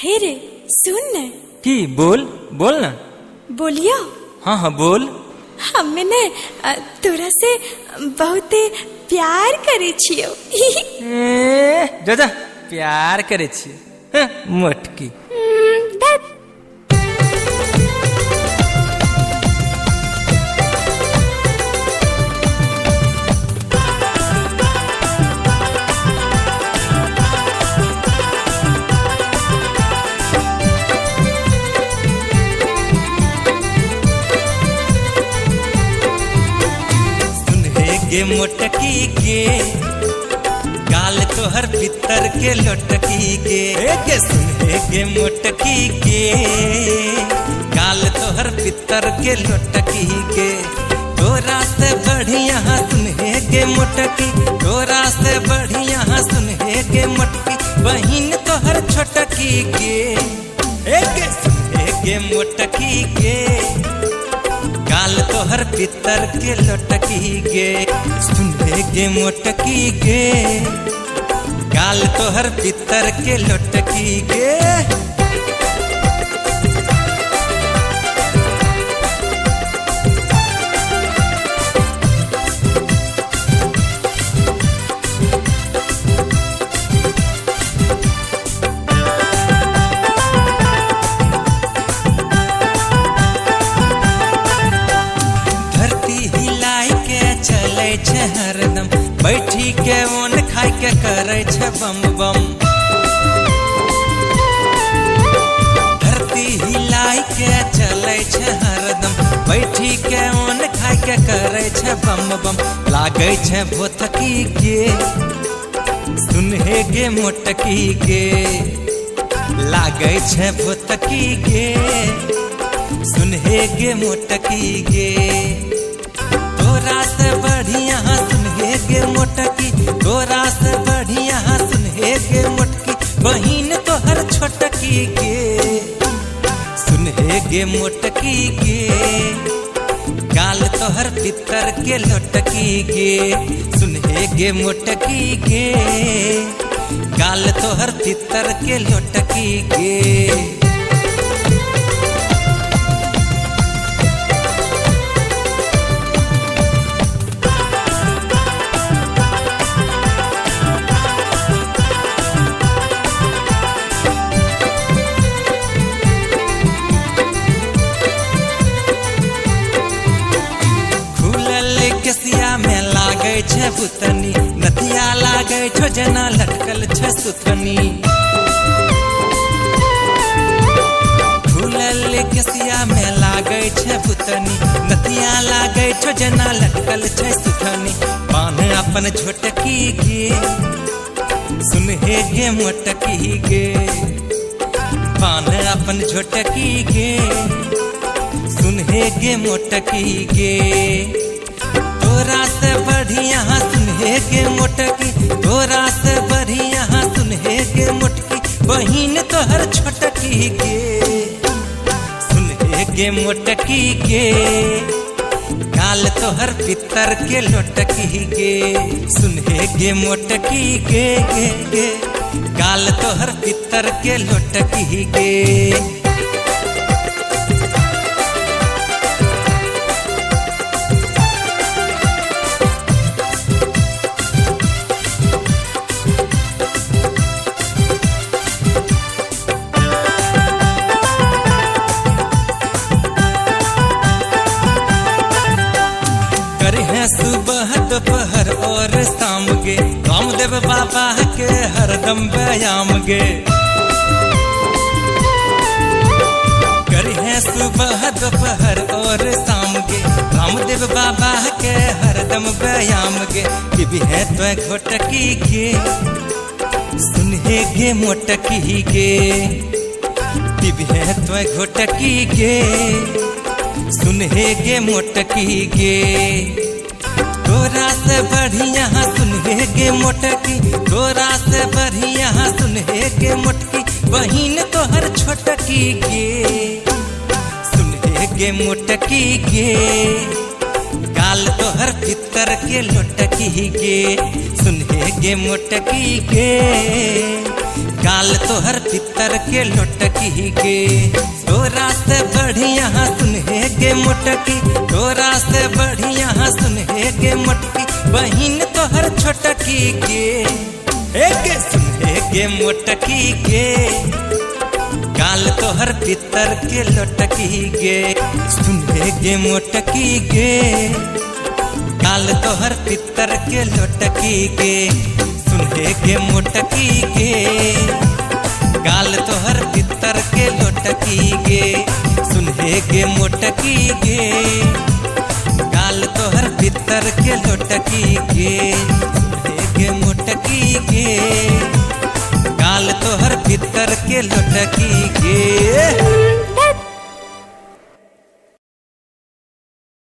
हे रे सुन न। की बोल बोल ना। बोलियो। हाँ हाँ बोल। हमें न तोरा से बहुत प्यार करे छियो। जा जा प्यार करे छियै। हाँ, मोटकी गे मोटकी गे गाल तोहर पितर के लोटकी गे सुने गे मोटकी गे गाल तोहर पितर के लोटकी गे तोरा से बढ़िया सुने गे मोटकी तोरा से बढ़िया सुने गे मोटकी बहिन तोहर छोटकी गे सुने गे मोटकी गे गाल तोहर पितर के लोटकी गे सुने गे मोटकी गे गाल तोहर पितर के लोटकी गे। हरदम बैठी के ओन खाई के करे छे बम बम धरती हिलाई के चले छे हरदम बैठी के ओन खाई के करे छे बम बम लागे छे भोतकी गे सुनहे गे मोटकी गे लागे छे भोतकी गे सुनहे गे मोटकी गे तोरा से बढ़िया सुनहे गे मोटकी तोरा से बढ़िया सुनहे गे मोटकी बहिन तोहर छोटकी गे सुनहे गे मोटकी गे गाल तोहर पितर के लोटकी गे सुनहे गे मोटकी गे गाल तोहर पितर के लोटकी गे। में लागे छे बुतनी नदिया लागे छो जना लटकल छे सुतनी फूलल केसिया में लागे छे बुतनी नदिया लागे छो जना लटकल छे सुतनी पान अपन छोटकी गे सुनहे गे मोटकी गे पान अपन छोटकी गे सुनहे गे मोटकी गे तोरा से बढ़िया सुनहे गे मोटकी तोरा से बढ़िया सुनहे गे मोटकी बहिन तोहर छोटकी गे सुनहे गे मोटकी गे गाल तोहर पितर के लोटकी गे सुनहे गे मोटकी गे गे गाल तोहर पितर के लोटकी गे। सुबह दोपहर और शाम गे रामदेव बाबा के हरदम व्यायाम गे करी सुबह दोपहर और शाम गे रामदेव बाबा के हरदम व्यायाम गे कि भी है तो घोटकी गे सुनहे गे मोटकी गे कि भी है तो घोटकी गे सुनहे गे मोटकी गे तोरा से बढ़िया सुनहे गे मोटकी तोरा से बढ़िया सुनहे गे मोटकी बहिन तोहर छोटकी गे सुनहे गे मोटकी गे गाल तोहर पितर के लोटकी गे सुनहे गे मोटकी गे गाल तोहर पितर के लोटकी गे तोरा से बढ़िया सुनहे गे मोटकी तोरा से बढ़िया सुनहे गे मोटकी बहिन तोहर छोटकी गे गे सुनहे गे मोटकी गे गाल तोहर पितर के लोटकी गे सुनहे गे मोटकी गे गाल तोहर पितर के लोटकी गे सुनहे गे मोटकी गे गाल तोहर पितर के लोटकी गे सुनहे गे मोटकी गे गाल तोहर पितर के लोटकी गे सुनहे गे मोटकी गे गाल तोहर पितर के लोटकी गे।